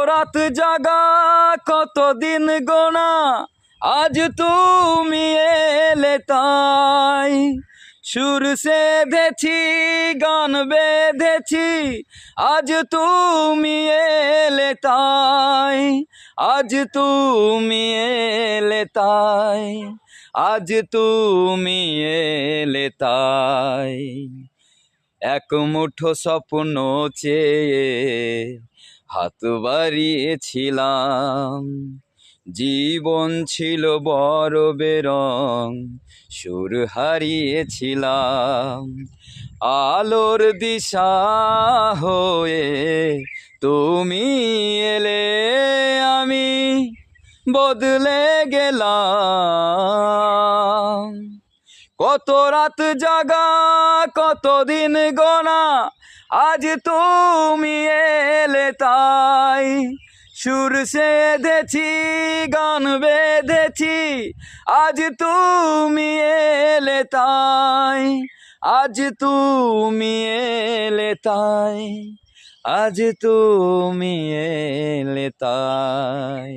রাত জাগা কত দিন গোনা, আজ তুমি এলে তাই। সুর সেধেছি গান বেঁধেছি, আজ তুমি এলে তাই। আজ তুমি এলে তাই, আজ তুমি এলে তাই। এক মুঠো স্বপ্ন চেয়ে হাত বাড়িয়েছিলাম, জীবন ছিল বড় বেরং, সুর হারিয়েছিলাম। আলোর দিশা হয়ে তুমি এলে, আমি বদলে গেলাম। কত রাত জাগা কত দিন গোনা, আজ তুমি এলে তাই। সুর সেধেছি গান বেঁধেছি, আজ তুমি এলে তাই। আজ তুমি এলে তাই, আজ তুমি এলে তাই।